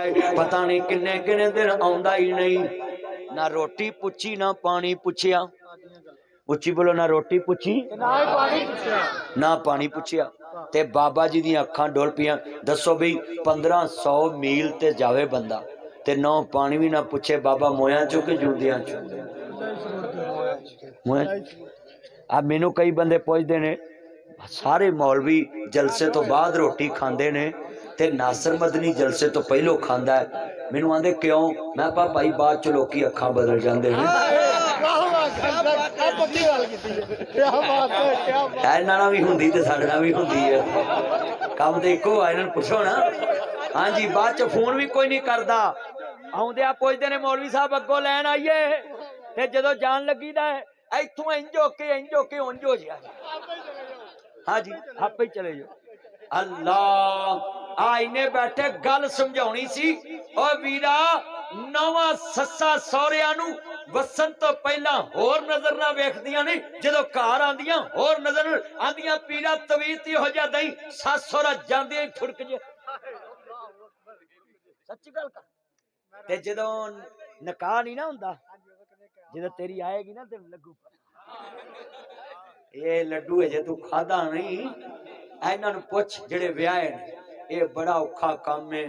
पता नहीं किन्ने किन्ने दिन आउंदा ही नहीं। ना रोटी पुछी ना पानी पुछया, उच्ची बोलो, ना रोटी पुछी ना पानी पुछया। ते बाबा जी दी अखां डुल पियां। दसो भी 1500 मील ते जावे बंदा ते नौ पानी भी ना पुछे, बाबा मोया चो के जूंदियां चो? अब मैनू कई बंदे पुछदे ने, सारे मौलवी जलसे तो बाद रोटी खांदे ने ते नासर मदनी जलसे तो पहलो खांदा है। मैनू आंदे क्यों? मैं कहा भाई बाद च लोकी अखां बदल जांदे ने। इन्हां नाल भी हुंदी ते साडे नाल भी हुंदी है, काम ते इक्को आ। इन्हां नूं पुछो ना। हाँ जी, बाद च फोन भी कोई नहीं करदा, आउंदिया पुछदे ने मौलवी साहब अग्गों लैन आइए, ते जदों जान लगी दा इत्थों इंज हो के उंज हो जा। हाँ जी, आपे ही चले जाओ। अल्लाह आ इन्हें बैठे गल समझाउणी सी। ओ वीरा, नौवां सस्सा सौहरिਆਂ ਨੂੰ वसन तो पहला होर नजर ना वेखदियां ने, जदों घर आंदियां होर नजर आंदियां। पीड़ा तवीत ही हो जा दई, सस सौहरा जांदियां ही ठुड़क जे। सच्ची गल कर। ते जदों निकाह नहीं ना हुंदा, जदों तेरी आएगी ना ते लगू ये लड्डू है जे तू खादा नहीं। इन्हां नूं पुछ जेड़े विआहे ने, ये बड़ा औखा काम है।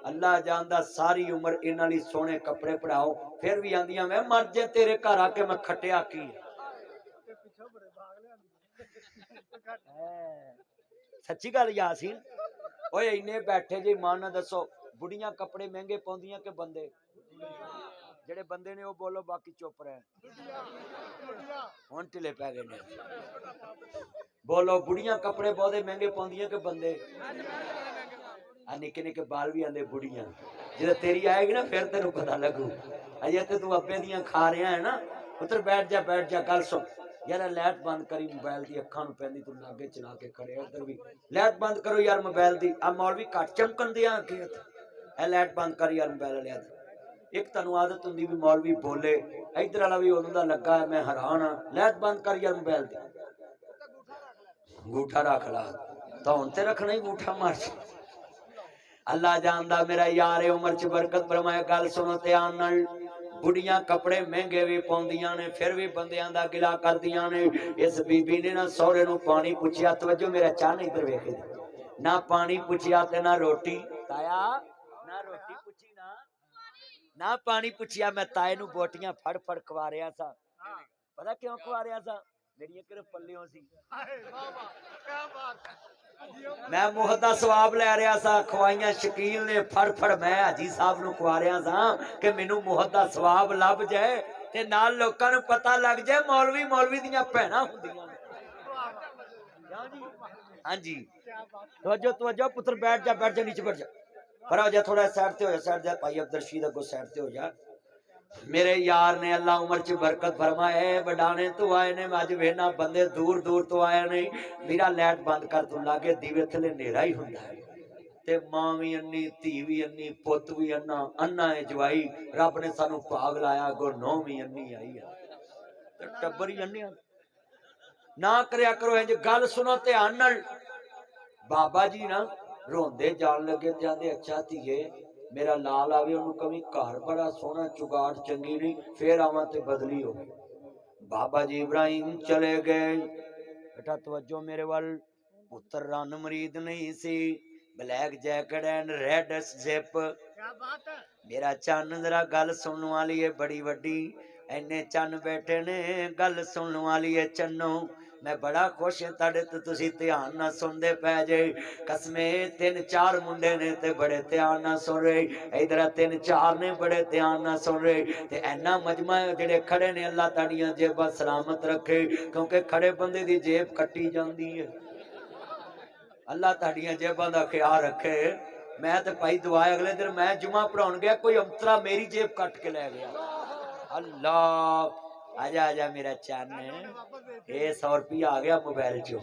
अल्लाह जानदा सारी उम्र इन्हां लई सोहणे कपड़े पढ़ाओ, फिर भी आंदियां मैं मर जे तेरे घर आके मैं खटिया की। सच्ची गल यासीन। ओए इन्ने बैठे जे ईमान नाल दसो, बुढ़ियां कपड़े महंगे पाउंदियां के बंदे? जेड़े बंदे ने वो बोलो, बाकी चुप रहे। हुण ढिले पै गए ने। बोलो, बुढ़ियां कपड़े बहुते महंगे पाउंदियां के बंदे? निके निके बाल भी आंदे बुढ़ियां। जो तेरी आएगी ना फिर तेन पता लगू। अजे तो तू अब्बे दियां खा रहा है ना। पुत्र बैठ जा गल सुन। यार लाइट बंद करी मोबाइल की, अखां नूं पैंदी, तू लागे चला के खड़े। इधर भी लाइट बंद करो यार मोबाइल की। आ मौलवी घट चमकन दियां अगे लाइट बंद कर यार मोबाइल लिया। एक तैनूं आदत हुंदी भी मौलवी बोले, इधर वाला भी उन्हों दा लगा है, मैं हैरान हाँ। लाइट बंद कर यार मोबाइल की। अंगूठा रख ला तो हुण ते रखना ही, अंगूठा मार। अल्लाह जानदा मेरा यार उम्र च बरकत फरमाए। गल सुनो ध्यान नाल। बुढ़ियां कपड़े महंगे भी पाउंदियां ने, फिर भी बंदियां दा गिला करदियां ने। इस बीबी ने ना सौहरे नूं पानी पुछया। तवज्जो मेरा चाह नहीं, इधर वेख। ना पानी पुछया ते ना रोटी। ताया ना रोटी पुछी ना पानी पुछया। मैं ताए नूं बोटियां फड़ फड़ खवा रहा सा। पता क्यों खवा रहा सा? मेरिया किर पल्लियों सी। मैं मुहद दा सवाब लै रहा सा। खवाइयां शकील ने फड़ फड़ मैं हाजी साहब नूं खवा रहा सा कि मैनू मुहद दा सवाब लभ जाए ते नाल लोकां नूं पता लग जाए मौलवी मौलवी दियां भैणां हुंदियां ने। हाँ जी, तवज्जो तवज्जो पुत्र, बैठ जा नीचे बैठ जा। पर हो जा थोड़ा साइड ते हो जा, साइड जा। भाई अब्दुल रशीद अगो साइड ते हो जा। मेरे यार ने अल्लाह उम्र च बरकत फरमाए। वडाने तो आए ने, अज वेना बंदे दूर दूर तो आए ने। मेरा लाइट बंद कर, तू लागे दीवे थले नेरा ही हुंदा है। ते मां भी अन्नी, धी भी अन्नी, पुत भी अन्ना, अन्ना है जवाई। रब ने सानू भाग लाया, अगो नौ भी अन्नी आई है, टब्बर ही अन्ने ना करया करो इंज। गल सुनो ध्यान नाल। बाबा जी ना रोंदे जान लगे ते आंदे, अच्छा धीए मेरा लाल आवे, उन्होंने कभी घर बड़ा सोहना चुगाड़ चंगी नहीं, फिर आवा ते बदली हो गई। बाबा जी इब्राहिम चले गए। बेटा तवज्जो मेरे वाल। पुत्र रन मरीद नहीं सी, black jacket and red zip. मेरा चन्न जरा गल सुनने वाली है बड़ी वड्डी। इन्ने चन्न बैठे ने, गल सुनने वाली है चन्नो। मैं बड़ा खुश हाँ तुहाडे ते, तुसीं ध्यान नाल सुनदे पै जे। कसमे 3-4 मुंडे ने ते बड़े ध्यान नाल सुन रहे। इधर 3-4 ने बड़े ध्यान नाल सुन रहे। ते ऐना मजमा जेड़े खड़े ने, अल्लाह तुहाडियां जेबां सलामत रखे, क्योंकि खड़े बंदे दी जेब कट्टी जांदी है। अल्लाह तुहाडियां जेबां दा ख्याल रखे। मैं तो भाई दुआ अगले दिन मैं जुमा पढ़ाउण गया, कोई अंतरा मेरी जेब कट के लै गया। अल्लाह आजा मेरा चैन, ये 100 रुपया आ गया मोबाइल चो।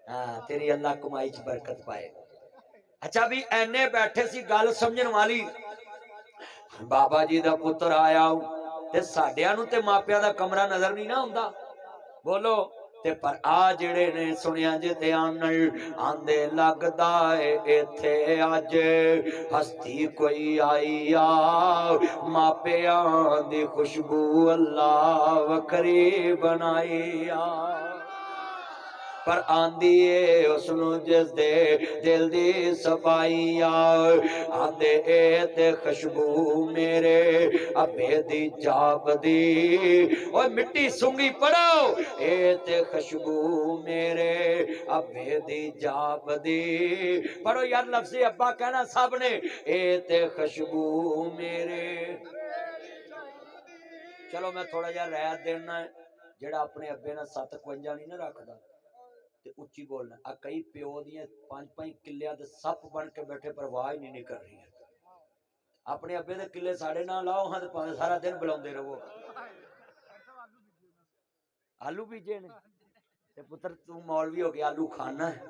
हाँ तेरी अल्लाह कमाई च बरकत पाए। अच्छा भी एने बैठे सी, गल समझण वाली। बाबा जी दा पुत्र आया ते साडियां नूं ते मापियां दा कमरा नजर नहीं ना आउंदा। बोलो تے پر آ جڑے نے سنیا جے تے آندے لگدا اے ایتھے اج ہستی کوئی آئی آ ماپیاں دی خوشبو اللہ وکری بنائی آ پر آندی اے اس نو جس دے دل دی صفائی آندے اے تے خوشبو میرے ابے دی جاب دی اوے مٹی سنگی پڑھو اے تے خوشبو میرے ابے دی جاب دی پڑھو یار لفظ ابا کہنا سب نے اے تے خوشبو میرے چلو میں تھوڑا جا رعایت دینا ہے جڑا اپنے ابے نال 57 نہیں نہ رکھدا تے اچھی بولنا آ کئی پیو دیاں 5-5 کلیاں دے سپ بن کے بیٹھے پر آواز نہیں کر رہی ہے اپنے ابے دے کلے ساڑے نہ لاؤ ہاں تے پاویں سارا دن بلاوندے رہو آلو بیجے نے تے پتر تو مولوی ہو کے آلو کھانا ہے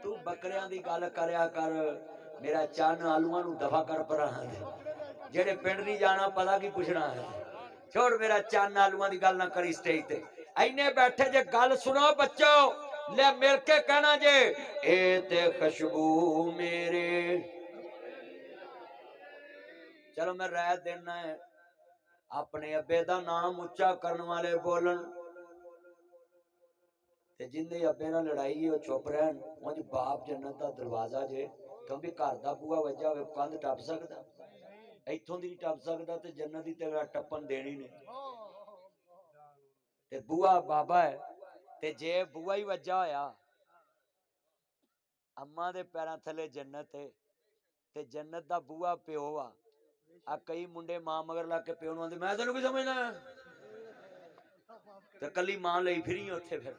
تو بکریاں دی گل کریا کر میرا چان آلوواں نو دفع کر پراں جڑے پنڈ نہیں جانا پتہ کی پوچھنا ہے چھوڑ میرا چان آلوواں دی گل نہ کری سٹیج تے اینے بیٹھے جے گل سنو بچو لے مل کے کہنا جے اے تے خوشبو میرے چلو میں رائے دینا ہے اپنے ابے دا نام اچا کرن والے بولن تے جن دے ابے نال لڑائی ہے چپ رہن اونج باپ جنت دا دروازہ جے کیونکہ گھر دا بوہا وجا ہوئے کندھ ٹپ سکدا ایتھوں دی ٹپ سکدا تے جنت دی تے ٹپن دینی نہیں تے بوہا بابا ہے تے جے بوہا ہی وجا ہویا اماں دے پیراں تھلے جنت ہے تے جنت دا بوہا پیو آ کئی منڈے ماں مگر لگ کے پیو نوں آندے میں تینوں کی سمجھنا تے کلی ماں لئی پھری اوتھے پھر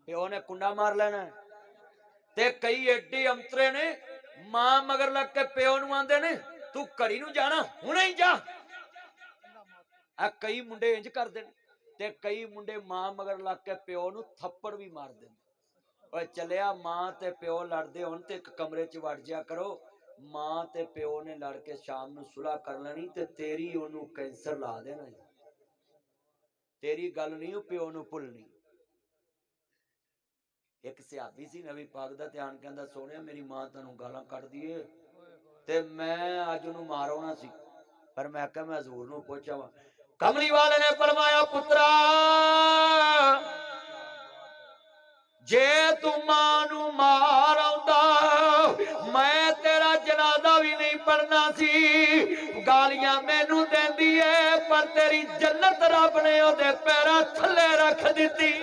پیو نے کنڈا مار لینا تے کئی ایڈی امترے نے ماں مگر لگ کے پیو نوں آندے نے تو کڑی نوں جانا ہنے ہی جا کئی منڈے انج کر دین تے کئی منڈے ماں مگر لگ کے پیو نوں تھپڑ بھی مار دین اوے چلیا ماں تے پیو لڑدے ہون تے ایک کمرے چ وڑ جیا کرو ماں تے پیو نے لڑ کے شام نو صلح کر لینی تے تیری اونوں کینسر لا دینا تیری گل نہیں پیو نو بھولنی ایک صحابی سی نبی پاک دا دھیان کہندا سونیا میری ماں تینوں گالاں کڈ دیے تے میں اج اونوں مارنا سی پر میں کہ میں حضور نو پوچھا وا کملی والے نے فرمایا پترا جے تو ماں نو مار آوندا میں تیرا جنازہ بھی نہیں پڑھنا سی گالیاں مینوں دیندی اے پر تیری جنت رب نے او دے پیراں تھلے رکھ دتی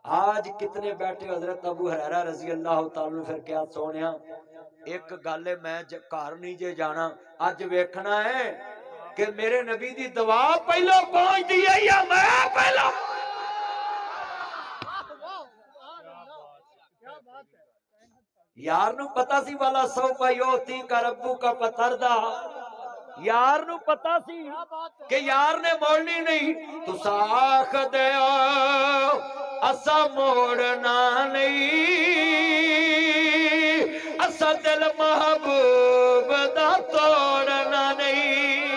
آج کتنے بیٹھے حضرت ابو ہریرہ رضی اللہ تعالیٰ عنہ پھر کیا سونیا ایک گل میں گھر نہیں جے جانا اج ویکھنا ہے کہ میرے نبی دی دعا پہلو پہنچ دی ہے یا میں پہلو یار نو پتا سی والا سو پا یوتی کا ربو کا پتردہ یار نو پتا سی کہ یار نے موڑنی نہیں تو ساکھ دے اسا موڑنا نہیں اسا دل محبوب دا توڑنا نہیں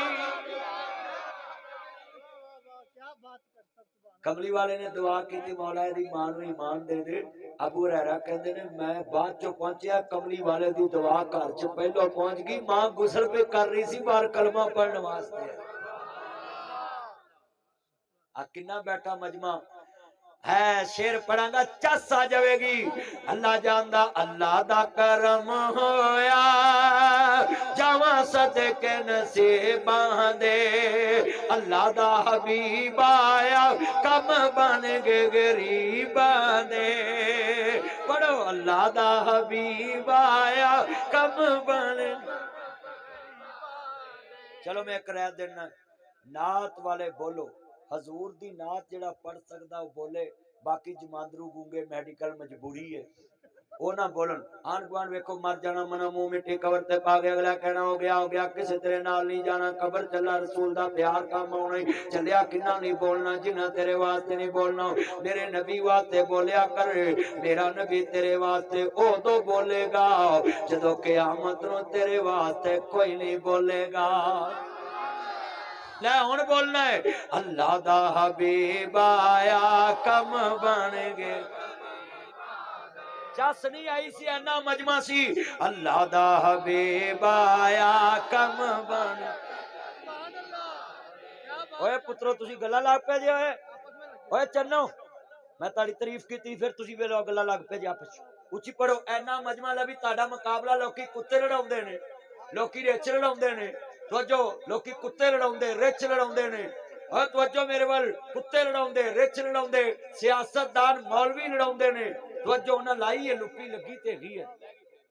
کملی والے نے دعا کی تھی مولا دی مان و ایمان دے دے ابو ہریرہ کہندے نے میں بعد چو پہنچیا کملی والے دی دعا گھر چ پہلو پہنچ گئی ماں غسل پہ کر رہی سی باہر کلمہ پڑھنے واسطے کنا بیٹھا مجمع ہے شیر پڑھاں گا چس آ جاوے گی اللہ جاندا اللہ دا کرم ہویا جاواں صدقے نصیباں دے اللہ دا حبیب آیا کم بن گے غریباں دے پڑھو اللہ دا حبیب آیا کم بن چلو میں ایک رائے دینا نعت والے بولو حضور دی نعت جڑا پڑھ سکدا وہ بولے باقی جماندرو گونگے میڈیکل مجبوری ہے وہ نہ بولن آن گوان ویکھو مر جانا منا منہ مٹی قبر تے پا گیا اگلا کہنا ہو گیا کسے تیرے نال نہیں جانا قبر چلا رسول دا پیار کام ہونا چلیا کنہ نہیں بولنا جنہ تیرے واسطے نہیں بولنا میرے نبی واسطے بولیا کر میرا نبی تیرے واسطے او تو بولے گا جدو قیامت نو تیرے واسطے کوئی نہیں بولے گا لے ہن بولنا ہے اللہ دا حبیب آیا کم بن گئے چس نہیں آئی سی اینا مجمع سی اللہ دا حبیب آیا کم بن اوے پترو تسی گلا لگ پہ جے اوے چنو میں تاڑی تعریف کیتی پھر تسی ویلو گلا لگ پہ جے آپس اچھی پڑھو اینا مجمع لبی تاڑا مقابلہ لوکی کتے لڑاؤں دے نے لوکی ریچ لڑاؤں دے نے توجہ لوکی کتے لڑاؤں دے ریچ لڑاؤں دے نے اور توجہ میرے وال کتے لڑاؤں دے ریچ لڑاؤں دے سیاست دان مولوی لڑاؤں دے نے توجہ انہاں لائی ہے لپی لگی تے گئی ہے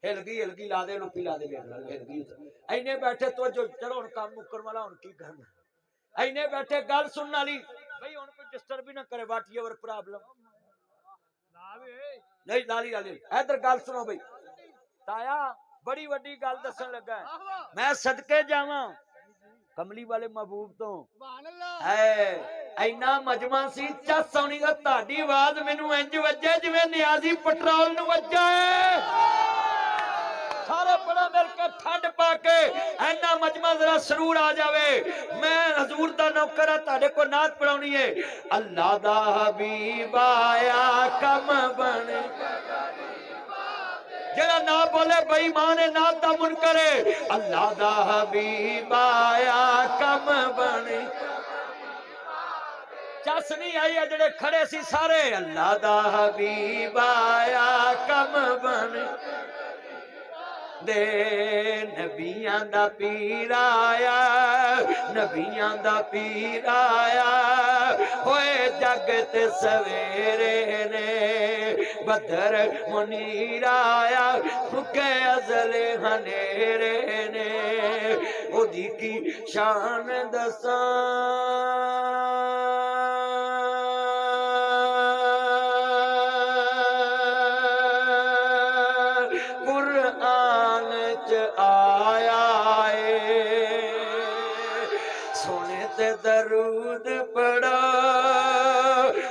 ہل گئی لا دے لپی لا دے ہل گئی اینے بیٹھے توجہ چلو ان کام مکر والا ان کی کرنا اینے بیٹھے گل سننا لی بھئی ان کو ڈسٹرب بھی نہ کرے واٹ یور پرابلم نہیں لالی ادھر گل سنو بھئی تایا بڑی وڈی گل دسن لگا ہے میں صدقے جاواں کملی والے محبوب تو اینا مجمع سی چس سونی دا تہاڈی آواز مینوں انج وجے جویں نیازی پٹرول نو وجا ہے سارے بڑا مل کے ٹھنڈ پا کے اینا مجمع ذرا سرور آ جاوے میں حضور دا نوکر ہاں تہاڈے کو نعت پڑھاونی ہے اللہ دا حبیب آیا کم بنے جڑا نہ بولے بے ایمان نعت دا منکر ہے اللہ دا حبیب آیا کم بنے چس نہیں آئی جڑے کھڑے سی سارے اللہ دا حبیب آیا کم بنے دے نبیاں دا پیر آیا نبیاں دا پیر آیا ہوئے جگت سویرے نے بدر منیر آیا حکے ازل ہنیرے نے او دی کی شان دساں درود پڑھو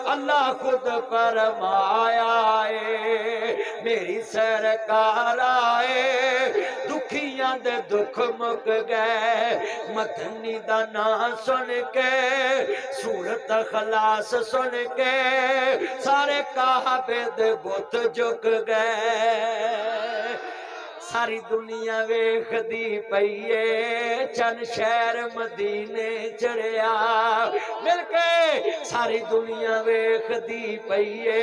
اللہ خود فرمایا ہے میری سرکار آئے دکھیاں دے دکھ مک گئے مدنی دا نام سن کے سورت خلاص سن کے سارے کعبے دے بت جھک گئے ساری دنیا ویکھ دی پئیے چند شہر مدینے چڑھیا مل کے ساری دنیا ویکھ دی پئیے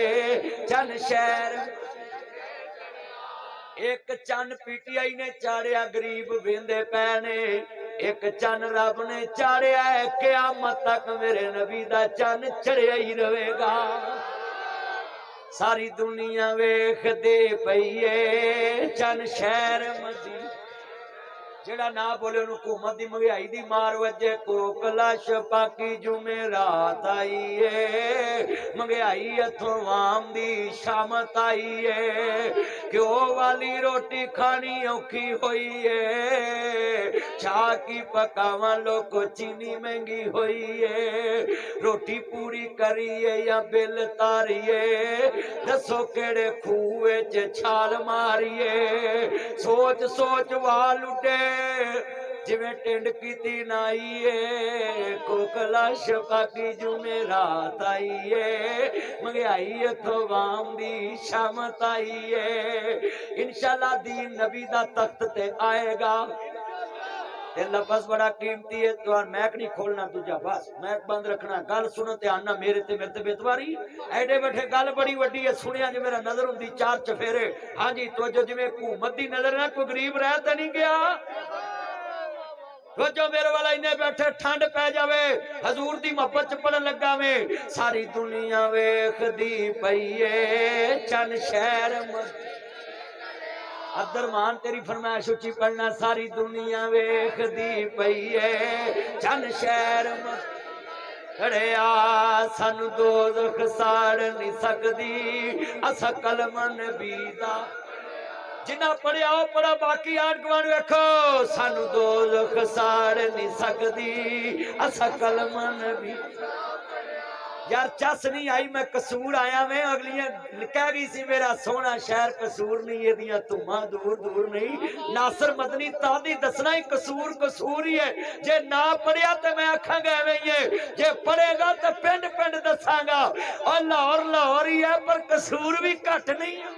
چند شہر ایک چند پی ٹی آئی نے چاڑیا غریب ویندے پینے ایک چند رب نے چاڑیا ہے قیامت تک میرے نبی دا چند چڑھیا ہی رہے گا ساری دنیا ویکھ دے پئیے چند شہر مدینے جڑا نہ بولے ان حکومت دی مہنگائی دی مار وجے کوکلاش پاکی جمعرات آئی ہے مہنگائی اتھوں عام دی شامت آئی ہے گھیو والی روٹی کھانی اوکھی ہوئی ہے چاہ کی پکاواں لوگو چینی مہنگی ہوئی ہے روٹی پوری کریے یا بل تاریے دسو کیڑے کھوئے چے چھال ماریے سوچ سوچ وال اٹھے جویں ٹینڈ کی تین آئیے کوکلا شفا کی جمعرات آئیے مہنگائی اتھوں عوام دی شامت آئیے انشاءاللہ دین نبی دا تخت تے آئے گا یہ لفظ بڑا قیمتی ہے تو میک نہیں کھولنا تجھا بس میک بند رکھنا گل سنتے آنا میرے تے بیتواری ایڈے بیٹھے گل بڑی وڈی ہے سنیا جو میرا نظر ہوں دی چار چفیرے ہاں جی تو جو میں حکومت دی نظر نہ کوئی غریب رہتا نہیں گیا تو جو میرے والا انہیں بیٹھے ٹھنڈ پہ جاوے حضور دی محبت چپڑن لگا میں ساری دنیا ویکھ دی پئیے چند شہر عبدالرحمان تیری فرمائش اچھی پڑھنا ساری دنیا ویکھ دی پئیے چند شہر کھڑیا سانو دوزخ ساڑ نہیں سکدی اسا کلمہ نبی دا जिन्ना पढ़िया वो पढ़ा, बाकी आन गुआन वेखो। सानू दोज़ख साड़ नहीं सकदी, असा कलमन भी। यार चस नहीं आई, मैं कसूर आया मैं। अगलियां कह गई सी मेरा सोहना शहर कसूर नहीं, एदियां धुम्मां दूर दूर नहीं। नासिर मदनी तादी दसना ही कसूर कसूर ही है। जे ना पढ़िया तो मैं आखांगा एवें ही है, जे पढ़ेगा तो पिंड पिंड दसांगा। और लाहौर लाहौर ही है, पर कसूर भी घट नहीं है।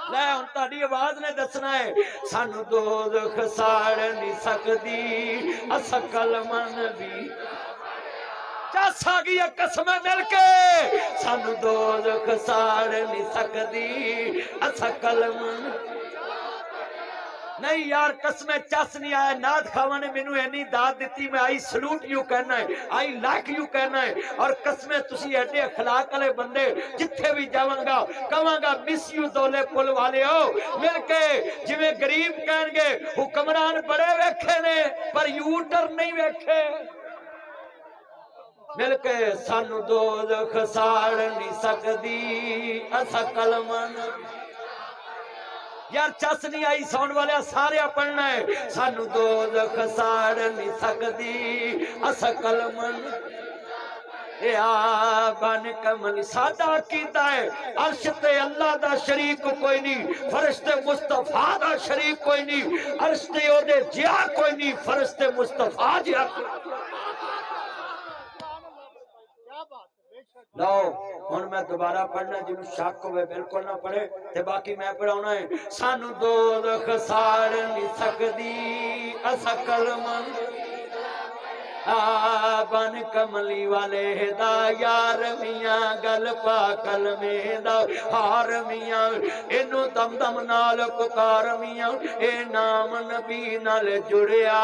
ले हुण तुहाडी आवाज ने दसना है। सानू दोज़ख साड़ नहीं सकदी, असा कलमन भी। चस आ गई कसम मिलके, सानू दोज़ख साड़ नहीं सकदी, असा कलमन नहीं। यार कसम चस नहीं आया। नाथ खावा ने मैनू इन्नी दात दी, मैं आई सलूट यू कहना है, आई लाइक यू कहना है। और कसम तुसी एडे अखलाक वाले बंदे, जिथे भी जावांगा कहांगा मिस यू दोले पुल वाले हो। मिलके जिवें गरीब कहणगे हुक्मरान बड़े वेखे ने, पर यूटर नहीं वेखे। मिलके सानू दोज़ख साड़ नहीं सकदी, असा कलमन। यार चस नहीं आई, सौण वाले सारे पढ़ना है। सानू दोज़ख साड़ नहीं सकदी, असा कलमन। बन कमल सादा कीता है। अर्श ते अल्लाह दा शरीक कोई नहीं, फरिश्ते मुस्तफा दा शरीक कोई नहीं। अर्श ते ओदे जिया कोई नहीं, फरिश्ते मुस्तफा जिया। लो हुण मैं दोबारा पढ़ना, जिन्हों शक होवे बिल्कुल ना पढ़े, ते बाकी मैं पढ़ाउणा है। सानू दोज़ख साड़ नहीं सकदी, असा कलमन। बन कमली वाले दा यार मियां, गल पा कलमे दा हार मियां। इनू दम दम नाल पुकार मियां, ए नाम नबी नाल जुड़िया।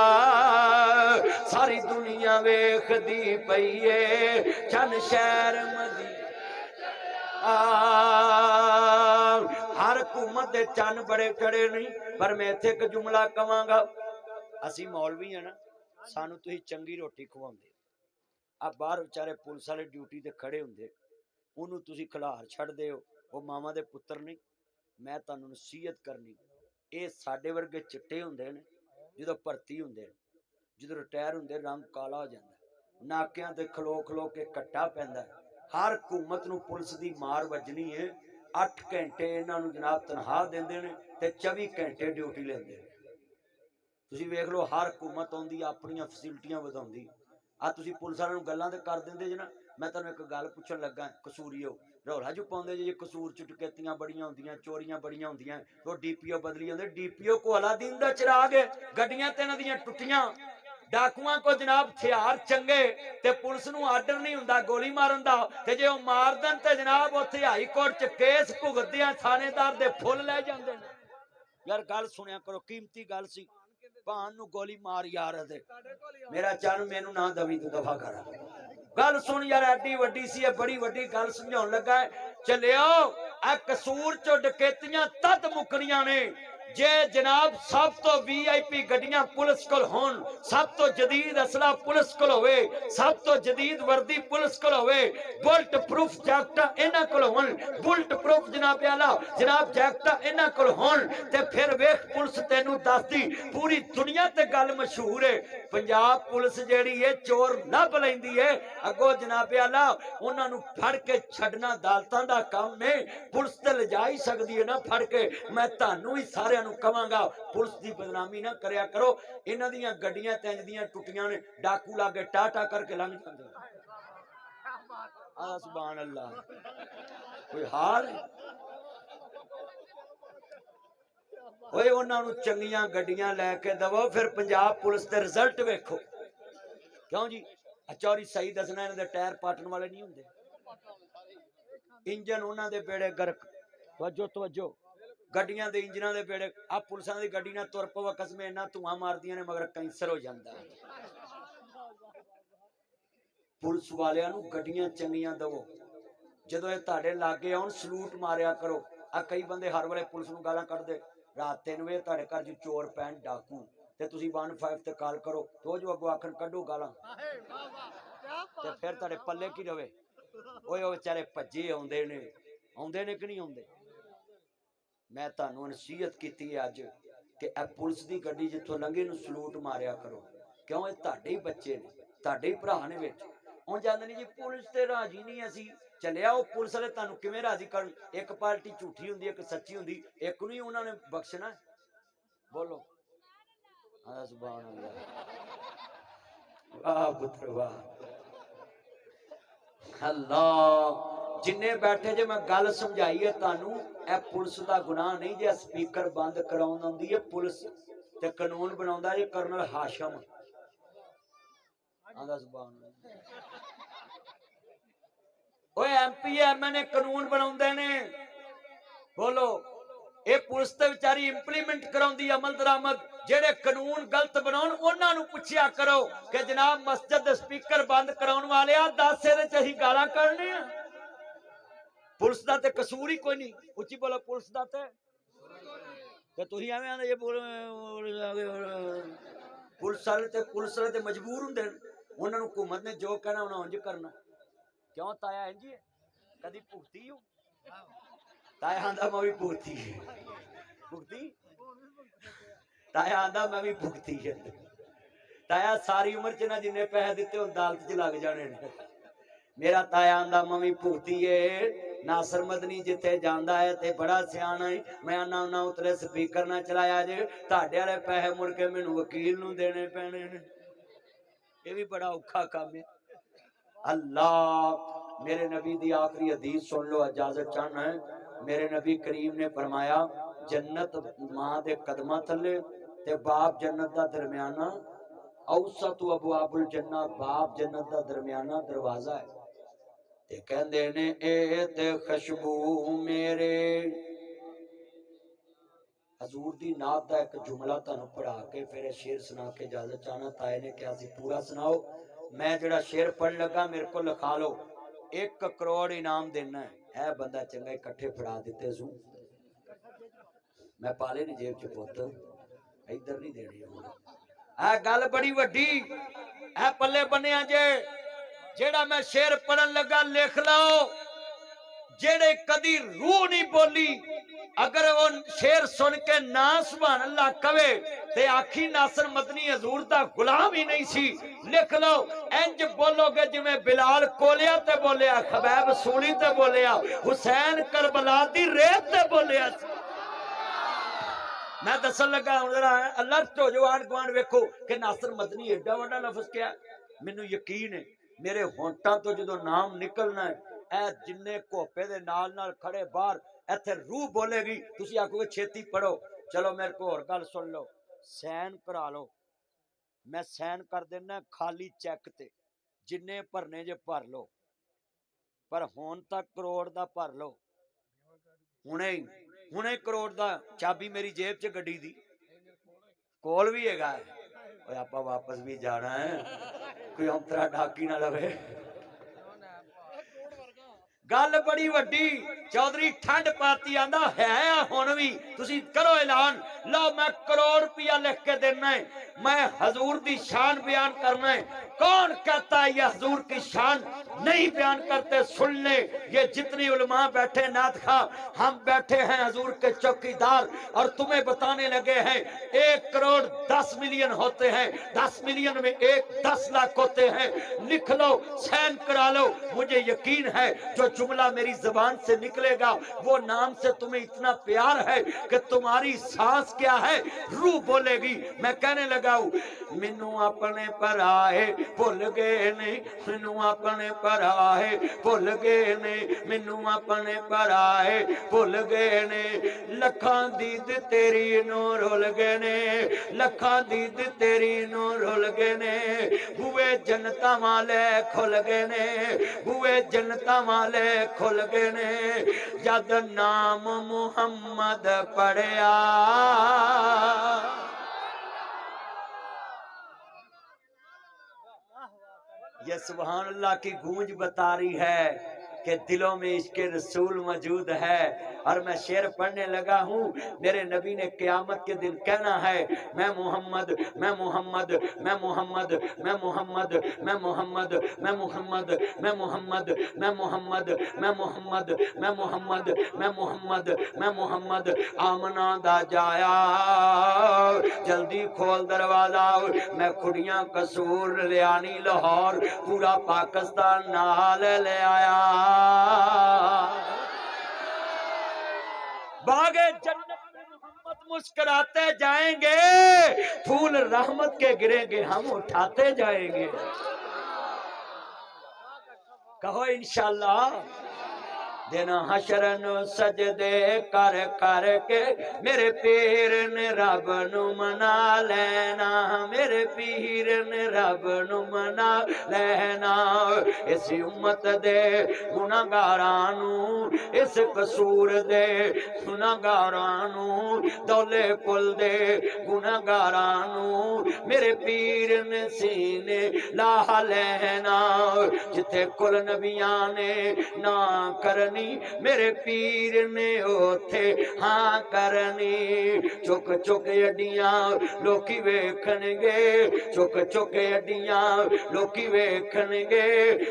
सारी दुनिया वेखदी पई ए, चन शहर मदी। हर हुकूमत दे चन बड़े खड़े नहीं, पर मैं इत्थे एक जुमला कवांगा। असी मौलवी है ना, सानू तुसीं चंगी रोटी खवाउंदे, आ बाहर बेचारे पुलिस वाले ड्यूटी ते खड़े हुंदे, उन्होंने तुसीं खिलार छड्डदे हो। वो मावां दे पुत्तर नहीं। मैं तुहानू नसीहत करनी, ये साडे वर्गे चिट्टे हुंदे ने, जदों भर्ती हुंदे ने, जदों रिटायर हुंदे रंग काला हो जांदा, नाकियां ते खलो खलो के कट्टा पैंदा। हर हुकूमत नू पुलिस दी मार वजनी है। 8 घंटे इन्हां नू जनाब तनख्वाह देंदे ने ते 24 घंटे ड्यूटी लेंदे ने। तुसीं वेख लो, हर हुकूमत आउंदी अपनियां फैसिलिटियां वधाउंदी। आ तुसीं पुलिस वालियां नूं गल्लां ते कर दिंदे जे ना। मैं तुहानूं एक गल पुछण लगा, कसूरीओ रौला जो पाउंदे जे कसूर च डकैतियां बड़ियां हुंदियां, चोरियां बड़ियां हुंदियां, तो डीपीओ बदली आउंदे। डीपीओ को अलादीन दा चिराग है, गड्डियां ते इन्हां दियां टुੱਟੀਆਂ। डाकुआं को जनाब हथियार चंगे, ते पुलिस नूं आर्डर नहीं हुंदा गोली मारन दा, ते जे ओह मार देण ते जनाब उत्थे हाई कोर्ट च केस भुगतदियां थानेदार दे फुੱਲ ले जांदे ने। यार गल सुनिया करो, कीमती गल सी। भान नू गोली मार यार, मेरा चन मैनू ना दवी, तू दफा कर। गल सुन यार, एडी वड्डी सी, बड़ी वड्डी गल समझाउण लगा है। चलियो आ कसूर चो डकैतियां तद मुकनियां ने जे जनाब सब तो VIP गड्डियां पुलिस कोल होण, सब तो जदीद असला पुलिस कोल होवे, सब तो जदीद वर्दी पुलिस कोल होवे, बुलेट प्रूफ जैकट इन्हां कोल होण, बुलेट प्रूफ जनाब आला जनाब जैकट इन्हां कोल होण, ते फिर वेख पुलिस तैनू दसदी पूरी दुनिया ते गल मशहूर है। पंजाब पुलिस जेड़ी है चोर लभ लैंदी है, अगो जनाब आला उन्हां नू फड़ के छड्डना अदालतां दा काम है। पुलिस ते लिजा ही सकदी है ना फड़ के। मैं तुहानू ही सारे कहांगा, पुलिस की बदनामी ना करया करो। इन्हां दियां गड्डियां तंज दियां टुੱਟੀਆਂ ने, डाकू लागे टाटा करके लंघ जांदे। सुभान अल्लाह, कोई हाल ओए उन्हां नू चंगियां गड्डियां लैके दवो, फिर पंजाब पुलिस दे रिजल्ट वेखो। क्यों जी? चौरी सही दसना, इन्हां दे टायर पाटन वाले नहीं हुंदे, इंजन उन्हां दे बेड़े गर्क। तवज्जो तवज्जो, गड्डियां दे इंजनां दे बेड़े। आ पुलिसां दी गड्डी नाल तुर पवो, कसम इन्ना धुआं मारदियां ने मगर कैंसर हो जांदा है। पुलिस वालियां नू गड्डियां चंगियां दवो, जदों ये तुहाडे लागे आउण सलूट मारिया करो। आ कई बंदे हर वेले पुलिस नू गालां कढदे, रात 3 वजे तुहाडे घर च चोर पैण डाकू, ते तुसीं 15 ते कॉल करो, तो जो अगों आखण कढो गालां, ते फिर तुहाडे पल्ले की रवे। ओए ओ बेचारे भज्जे आउंदे ने कि नहीं आउंदे? میں تانوں نصیحت کیتی ہے اج کہ اے پولیس دی گڈی جتھوں لنگے نو سلوٹ ماریا کرو، کیوں اے تہاڈے ہی بچے نے، تہاڈے ہی بھرا نے وچ ہن جاندے نہیں جی پولیس تے راضی نہیں اسی چلیا او پولیس والے تانوں کیویں راضی کرن؟ ایک پارٹی جھوٹھی ہوندی ایک سچی ہوندی، ایک نوں ہی انہاں نے بخشنا ہے؟ بولو ہاں سبحان اللہ، واہ پتر واہ اللہ جنہیں بیٹھے جے میں گل سمجھائی ہے تانوں اے پولیس دا گناہ نہیں جے سپیکر بند کراون آندی ہے پولیس تے قانون بناوندا ہے کرنل ہاشم آندا سبحان اللہ اوے ایم پی ایم این اے قانون بناوندے نے بولو اے پولیس تے بیچاری امپلیمنٹ کراوندی عمل درآمد جڑے قانون غلط بناون انہاں نوں پوچھیا کرو کہ جناب مسجد دے سپیکر بند کراون والےا دس اے تے اسی گالاں کڈنے ہیں پولیس دا تے قصور ہی کوئی نہیں اچھی بولو پولیس دا تے تسی ایویں آندے یہ پولیس والے تے مجبور ہوندے انہاں نوں حکومت نے جو کہنا انہاں انج کرنا کیوں تایا انج ہی ہے کدی بھگتی ہوں تایا آندا میں بھی بھگتی ہے بھگتی تایا آندا میں بھی بھگتی ہے تایا ساری عمر چ نہ جن پیسے دیتے ہوں عدالت چ لگ جانے میرا تایا آندا میں بھی بھگتی ہے ناصر مدنی جتھے جاندا ہے تے بڑا سیاںا ہے میں آنا انہاں اترے سپیکر نہ چلایا جے تہاڈے والے پیسے مڑ کے مینوں وکیل نوں دینے پینے نے یہ بھی بڑا اوکھا کام ہے اللہ میرے نبی دی آخری حدیث سن لو اجازت چاہنا ہے میرے نبی کریم نے فرمایا جنت ماں دے قدمہ تھلے تے باپ جنت دا درمیانہ اوسط ابواب الجنہ باپ جنت دا درمیانہ دروازہ ہے تے کہندے نے اے تے خشبو میرے حضور دی نعت دا ایک جملہ تانوں پڑھا کے پھر شعر سنا کے اجازت چاہنا تائے نے کیا سی پورا سناؤ میں جڑا شعر پڑھ لگا میرے کو لکھا لو 1 کروڑ انعام دینا ہے اے بندہ چنگا اکٹھے پھڑا دیتے سو میں پالے نہیں جیب چ پوت ادھر نہیں دینی اے گل بڑی وڈی اے پلے بنیا جے جیڑا میں شعر پڑھن لگا لکھ لو جیڑے کدی روح نہیں بولی اگر وہ شعر سن کے نا سبحان اللہ کہے تے آکھی ناصر مدنی حضور دا غلام ہی نہیں سی لکھ لو انج بولو گے جو میں بلال کولیا تے بولیا خبیب سولی تے بولیا حسین کربلا دی ریت تے بولیا میں دسن لگا اللہ تو جو آن گوان ویکھو کہ ناصر مدنی ایڈا وڈا لفظ کیا مینوں یقین ہے میرے ہونٹاں تو جدو نام نکلنا ہے اے جننے کوپے دے نال نال کھڑے باہر ایتھے روح بولے گی تسی آکھو گے چھیتی پڑھو چلو میرے کو اور گل سن لو سین کرا لو میں سین کر دینا خالی چیک تے جننے بھرنے جے بھر لو پر ہون تک کروڑ دا بھر لو ہنے کروڑ دا چابی میری جیب چ گڈی دی کول بھی ہے گا آپ واپس بھی جانا ہے کوئی انترا ڈاکی نہ لوے گل بڑی وڈی چودھری ٹھنڈ پاتی آندا ہے ہن وی تسی کرو اعلان لو میں کروڑ روپیہ لکھ کے دینا ہے میں حضور دی شان بیان کرنا ہے کون کہتا ہے یہ حضور کی شان نہیں بیان کرتے سن لے یہ جتنی علماء بیٹھے نعت خواہ ہم بیٹھے ہیں حضور کے چوکیدار اور تمہیں بتانے لگے ہیں 1 کروڑ 10 ملین ہوتے ہیں 10 ملین میں 10 لاکھ ہوتے ہیں لکھ لو سین کرا لو مجھے یقین ہے جو جملہ میری زبان سے نکلے گا وہ نام سے تمہیں اتنا پیار ہے کہ تمہاری سانس کیا ہے روح بولے گی میں کہنے لگا ہوں مینوں اپنے پر آئے بھول گئے نہیں مینوں اپنے پر آئے بھول گئے نہیں مینوں اپنے پر آئے بھول گئے نے لکھاں دید تیری نو رول گئے نے لکھاں دید تیری نو رول گئے نے بوئے جنتاں والے کھل گئے نے بوئے جنتاں والے کھل گئے نے جد نام محمد پڑھیا یہ سبحان اللہ کی گونج بتا رہی ہے کہ دلوں میں عشق رسول موجود ہے. اور میں شعر پڑھنے لگا ہوں. میرے نبی نے قیامت کے دن کہنا ہے میں محمد میں محمد میں محمد میں محمد میں محمد میں محمد میں محمد میں محمد میں محمد میں محمد میں محمد میں محمد آمنا دا جایا جلدی کھول دروازہ میں کھڑیاں قصور لیانی لاہور پورا پاکستان نال لے آیا. باغ جنت میں محمد مسکراتے جائیں گے پھول رحمت کے گریں گے ہم اٹھاتے جائیں گے. کہو انشاءاللہ. دن حشرن سجدے کر کر کے میرے پیر نے رب نو منا لینا میرے پیر نے رب نو منا لینا. اس امت دے گناہگارانو اس قصور دے گناہگارانو دولے کل دے گناہگارانو میرے پیر نے سینے لا لینا. جتھے کل نبیاں نے نہ کرنی میرے پیر نے اوتھے ہاں کرنی. چک چک اڈیاں لوکی ویکھن گے چک چک اڈیاں لوکی ویکھن گے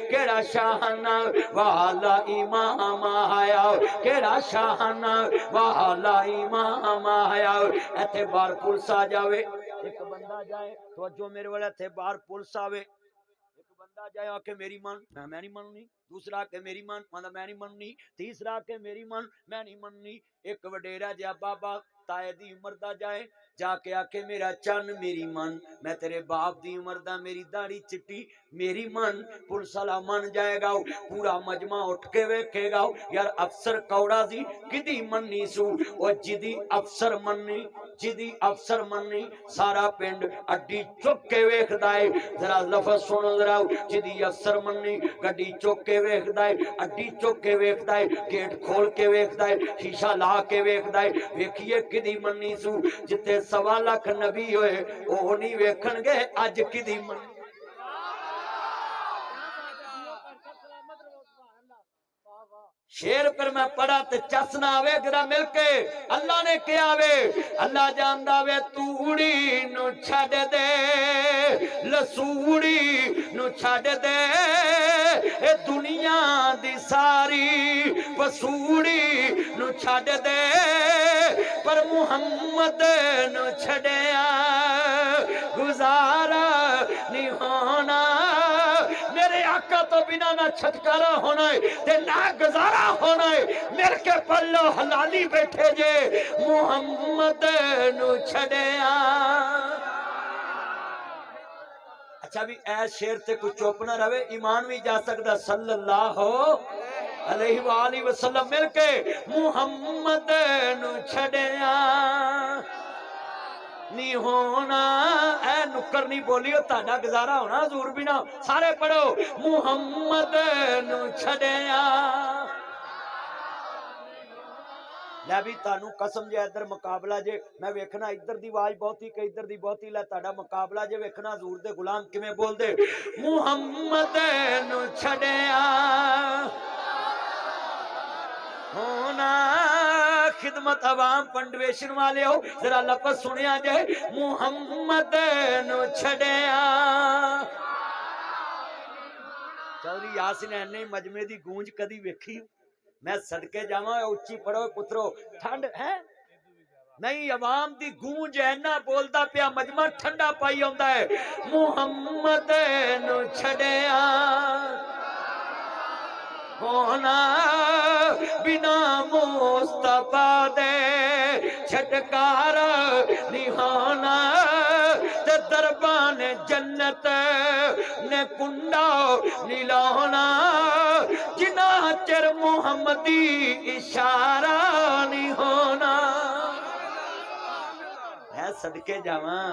کیڑا شاہانہ والا امام آیا کیڑا شاہانہ والا امام آیا. ایتھے بار پولیس آ جاوے ایک بندہ جائے توجہ میرے والے ایتھے بار پولیس آوے بندہ جائے آکے میری مان میں نہیں مننی دوسرا کہ میری مان میں نہیں مننی تیسرا کہ میری مان میں نہیں مننی. ایک وڈیرا جا بابا تائے دی عمر دا جائے جا کے آکے میرا چن میری من میں تیرے باپ دی عمر دا میری داڑھی چٹی میری من پولیس والا من جائے گا پورا مجمع اٹھ کے ویکھے گا یار افسر کوڑا دی کدی مننی سو او جدی افسر مننی جدی افسر مننی سارا پنڈ اڈی چک کے ویکھدا ہے. ذرا لفظ سنو ذرا جدی افسر مننی گڈی چک کے ویکھدا ہے اڈی چک کے ویکھدا ہے گیٹ کھول کے ویکھدا ہے شیشہ لا کے ویکھدا ہے. ویکھیے کدی مننی سو جتے 1.25 لاکھ نبی ہوئے او نہیں ویکھن گے اج کدی مننی. شیر پر میں پڑھا تے چسنا آوے گرا مل کے اللہ نے کیا آوے اللہ جاندہ وے توڑی نو چھڑ دے لسوڑی نو چھڑ دے اے دنیا دی ساری وسوڑی نو چھڑ دے پر محمد نو چھڑیا گزارا نہیں ہونا. میرے آقا تو بنا نہ چھٹکارا ہونا ہے تے نہ گزارا ہونا ہے میرے کے پلو حلالی بیٹھے جے محمد نو چھڑیا. اچھا بھی اے شیر تے کچھ چوپ نہ رہے ایمان بھی جا سکتا صلی اللہ علیہ وآلہ وسلم مل کے محمد نو چھڑیا نہیں ہونا. اے نکر نہیں بولیو تاڑا گزارا ہونا حضور بھی نہ سارے پڑھو محمد نو چھڑیا. لے بھی تانوں قسم جے ادھر مقابلہ جے میں ویکھنا ادھر دی آواز بہت ہی کہ ادھر دی بہت ہی لے تاڑا مقابلہ جے ویکھنا حضور دے غلام کمیں بول دے محمد نو چھڑیا ہونا. خدمت عوام پنڈویشن والے ہو ذرا لفظ سنیا جائے محمد نو چھڑیا. چودھری یاسین نے مجمع دی گونج کدی ویکھی میں صدقے جاواں اچھی پڑھو پترو ٹھنڈ ہے نہیں عوام دی گونج اینا بولدا پیا مجمع ٹھنڈا پائی ہوندا ہے محمد نو چھڑیا ہونا بنا مصطفیٰ دے چھٹکار نہیں ہونا. تے دربان جنت نے کنڈا نہیں لانا جنا چر محمدی اشارہ نہیں ہونا. ہے صدقے جاواں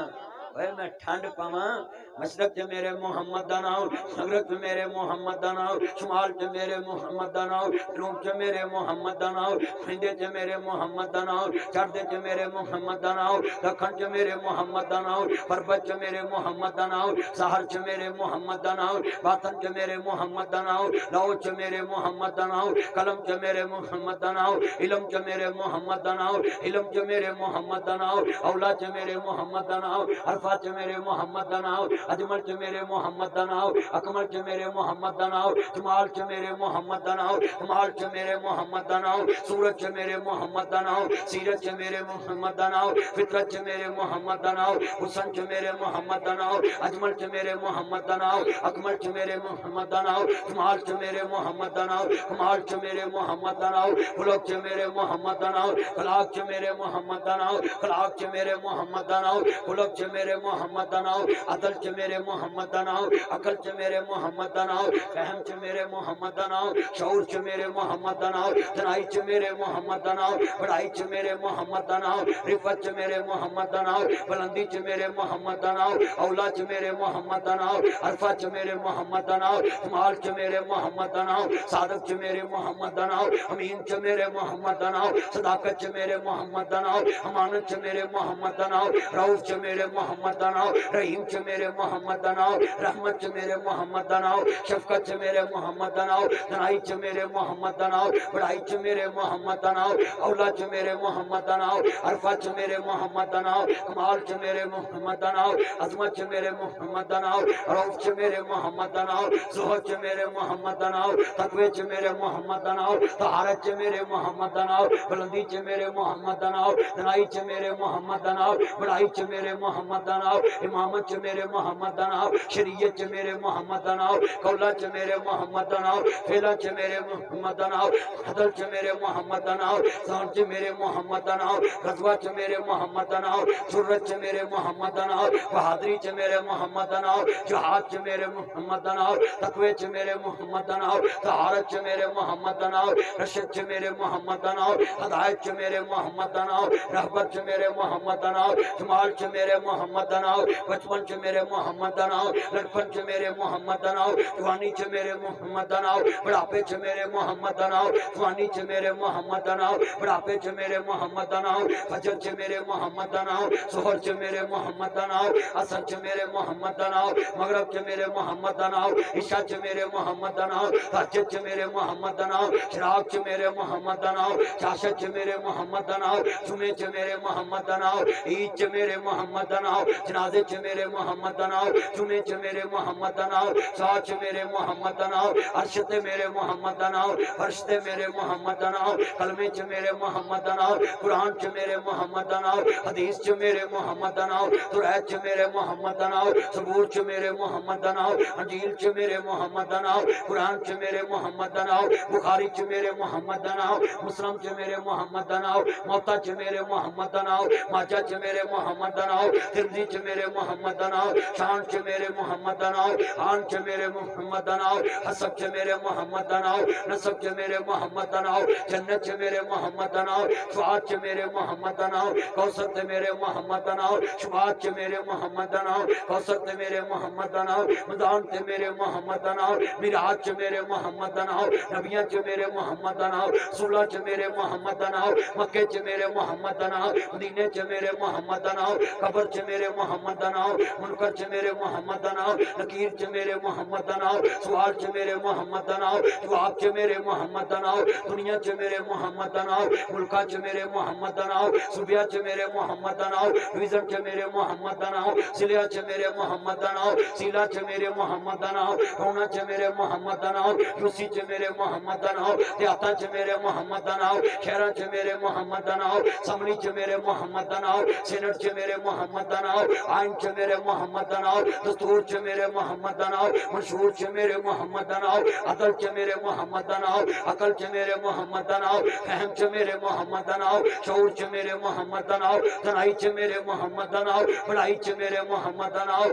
اوے میں ٹھنڈ پاواں مشرق چ میرے محمد دا نام، مغرب چ میرے محمد دا نام، شمال چ میرے محمد دا نام، جنوب چ میرے محمد دا نام، ہندے چ میرے محمد دا نام، چڑھدے چ میرے محمد دا نام، دکھن چ میرے محمد دا نام، پربت چ میرے محمد دا نام، سحر چ میرے محمد دا نام، باطن چ میرے محمد دا نام، لو چ میرے محمد دا نام، قلم چ میرے محمد دا نام، علم چ میرے محمد دا نام، علم چ میرے محمد دا نام، اولا چ میرے محمد دا نام، عرفہ چ میرے محمد دا نام، اجمل چ میرے محمد دا نام، اکمل چ میرے محمد دا نام، جمال چ میرے محمد دا نام، کمال چ میرے محمد دا نام، سورج چ میرے محمد دا نام، سیرت چ میرے محمد دا نام، فطرت چ میرے محمد دا نام، حسن چ میرے محمد دا نام، اجمل چ میرے محمد دا نام، اکمل چ میرے محمد دا نام، جمال چ میرے محمد دا نام، کمال چ میرے محمد دا نام، خلق چ میرے محمد دا نام، خلاق چ میرے محمد دا نام، خلاق چ میرے محمد دا نام، خلق چ میرے محمد دا نام، عدل چ میرے محمد دا نام، عقل چ میرے محمد دا نام، فہم چ میرے محمد دا نام، شعور چ میرے محمد دا نام، دنائی چ میرے محمد دا نام، بڑائی چ میرے محمد دا نام، رفت چ میرے محمد دا نام، بلندی چ میرے محمد دا نام، اولا چ میرے محمد دا نام، عرفہ چ میرے محمد دا نام، جمال چ میرے محمد دا نام، صادق چ میرے محمد دا نام، امین چ میرے محمد دا نام، صداقت چ میرے محمد دا نام، امانت چ میرے محمد دا نام، رؤوف چ میرے محمد دا نام، رحیم چ میرے محمد دا نام، رحمت چ میرے محمد دا نام، شفقت چ میرے محمد دا نام، دنائی چ میرے محمد دا نام، بڑائی چ میرے محمد دا نام، اولا چ میرے محمد دا نام، عرفہ چ میرے محمد دا نام، کمال چ میرے محمد دا نام، عظمت چ میرے محمد دا نام، رؤوف چ میرے محمد دا نام، زہد چ میرے محمد دا نام، تقوی چ میرے محمد دا نام، طہارت چ میرے محمد دا نام، بلندی چ میرے محمد دا نام، دنائی چ میرے محمد دا نام، بڑائی چ میرے محمد دا نام، امامت چ میرے محمد دا نام، شریعت چ میرے محمد دا نام، قولہ چ میرے محمد دا نام، فعلہ چ میرے محمد دا نام، عدل چ میرے محمد دا نام، ظہر چ میرے محمد دا نام، غزوہ چ میرے محمد دا نام، جرت چ میرے محمد دا نام، بہادری چ میرے محمد دا نام، جہاد چ میرے محمد دا نام، تقوی چ میرے محمد دا نام، طہارت چ میرے محمد دا نام، رشد چ میرے محمد دا نام، ہدایت چ میرے محمد دا نام، رحبت چ میرے محمد دا نام، جمال چ میرے محمد دا نام، بچپن چ میرے محمد دا نام، لڑپن چ میرے محمد دا نام، جوانی چ میرے محمد دا نام، بڑھاپے چ میرے محمد دا نام، جوانی چ میرے محمد دا نام، بڑھاپے چ میرے محمد دا نام، فجر چ میرے محمد دا نام، ظہر چ میرے محمد دا نام، عصر چ میرے محمد دا نام، مغرب چ میرے محمد دا نام، عشاء چ میرے محمد دا نام، تہجد چ میرے محمد دا نام، شراق چ میرے محمد دا نام، چاشت چ میرے محمد دا نام، جمعے چ میرے محمد دا نام، عید چ میرے محمد دا نام، جنازے چ میرے محمد دا نام، جمعے چ میرے محمد دا نام، ساعت چ میرے محمد دا نام، عرش تے میرے محمد دا نام، فرش تے میرے محمد دا نام، کلمے چ میرے محمد دا نام، قرآن چ میرے محمد دا نام، حدیث چ میرے محمد دا نام، قرآن چ میرے محمد دا نام، زبور چ میرے محمد دا نام، انجیل چ میرے محمد دا نام، قرآن چ میرے محمد دا نام، بخاری چ میرے محمد دا نام، مسلم چ میرے محمد دا نام، موطا چ میرے محمد دا نام، ماجہ چ میرے محمد دا نام، ترمذی چ میرے محمد دا نام، شان چ میرے محمد دا نام، آن چ میرے محمد دا نام، حسب چ میرے محمد دا نام، نسب چ میرے محمد دا نام، جنت چ میرے محمد دا نام، فؤاد چ میرے محمد دا نام، کوثر تے میرے محمد دا نام، شفاعت چ میرے محمد دا نام، کوثر تے میرے محمد دا نام، میدان تے میرے محمد دا نام، میراج چ میرے محمد دا نام، نبیاں چ میرے محمد دا نام، صلح چ میرے محمد دا نام، مکے چ میرے محمد دا نام، مدینے چ میرے محمد دا نام، قبر چ میرے محمد دا نام، منکر چ میرے محمد دا نام، نکیر چ میرے محمد دا نام، سوال چ میرے محمد دا نام، جواب چ میرے محمد دا نام، دنیا چ میرے محمد دا نام، ملکہ چ میرے محمد دا نام، صوبیہ چ میرے محمد دا نام، ویزن چ میرے محمد دا نام، سلیہ چ میرے محمد دا نام، سیلا چ میرے محمد دا نام، رونا چ میرے محمد دا نام، یوسی چ میرے محمد دا نام، دیاتا چ میرے محمد دا نام، شہرہ چ میرے محمد دا نام، سمنی چ میرے محمد دا نام، سینٹ چ میرے محمد دا نام، آئین چ میرے محمد دا نام، دستور چ میرے محمد دا نام، منشور چ میرے محمد دا نام، عدل چ میرے محمد دا نام، عقل چ میرے محمد دا نام، فہم چ میرے محمد دا نام، شعور چ میرے محمد دا نام، دنائی چ میرے محمد دا نام، بڑائی چ میرے محمد دا نام،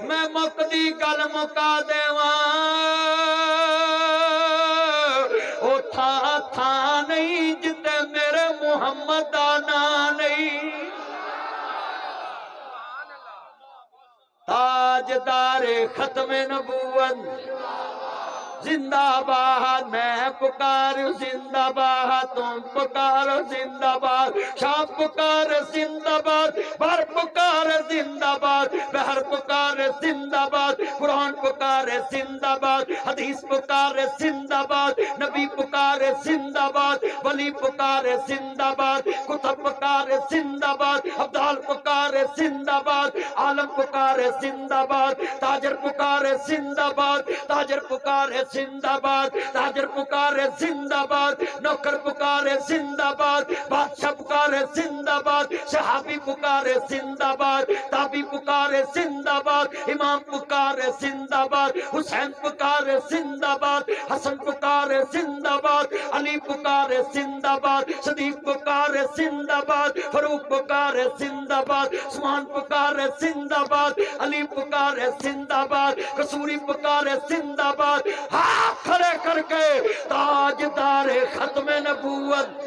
میں مقدی گل مکا دیواں او تھا تھا نہیں جتے میرے محمد دا نام نہیں، تاج تاجدار ختم نبوت زندہ باد میں پکاروں زندہ باد تم پکارو زندہ باد شام پکار زندہ باد بر پکار زندہ باد بہر پکار زندہ باد قرآن پکار زندہ باد حدیث پکار زندہ باد نبی پکار زندہ باد ولی پکار زندہ باد کتب پکار زندہ باد ابدال پکار زندہ باد عالم پکار زندہ باد تاجر پکار زندہ باد تاجر پکار زندہ باد تاجر پکار زندہ باد نوکر پکار زندہ باد بادشاہ پکار زندہ باد صحابی پکار زندہ باد تابی پکار زندہ باد امام پکار زندہ باد حسین پکار زندہ باد حسن پکار زندہ باد علی پکار زندہ باد صدیق پکار زندہ باد فاروق پکار زندہ باد عثمان پکار زندہ باد علی پکار زندہ باد قصوری پکار زندہ باد ہاتھ کھڑے کر کے تاجدار ختم نبوت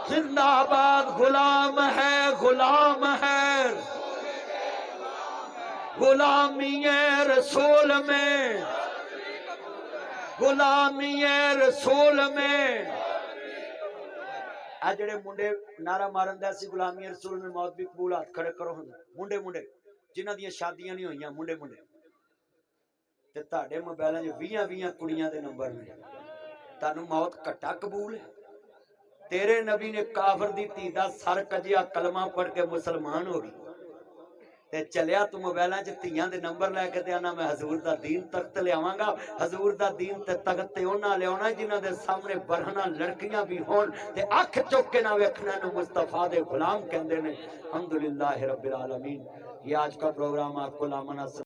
زندہ باد غلام ہے غلام ہے غلامی رسول میں غلامی رسول میں اے جڑے منڈے نعرہ مارن دے سی غلامی رسول میں موت بھی قبول ہاتھ کھڑے کرو منڈے منڈے جنہاں دیاں شادیاں نہیں ہوئیاں منڈے منڈے تے تہاڈے موبائلاں وچ 20 کڑیاں دے نمبر نے تانوں موت کٹا قبول ہے تیرے نبی نے کافر دی دھی دا سر کجیا کلمہ پڑھ کے مسلمان ہو گئی تے چلیا تو موبائلاں وچ دھیاں دے نمبر لے کے تے آنا میں حضور دا دین تخت لے آواں گا حضور دا دین تے تخت تے انہاں لے آنا جنہاں دے سامنے برہنہ لڑکیاں بھی ہون تے اکھ چوک کے نہ ویکھنا نو مصطفیٰ دے غلام کہندے نے الحمدللہ رب العالمین یہ آج کا پروگرام آپ کو لامنا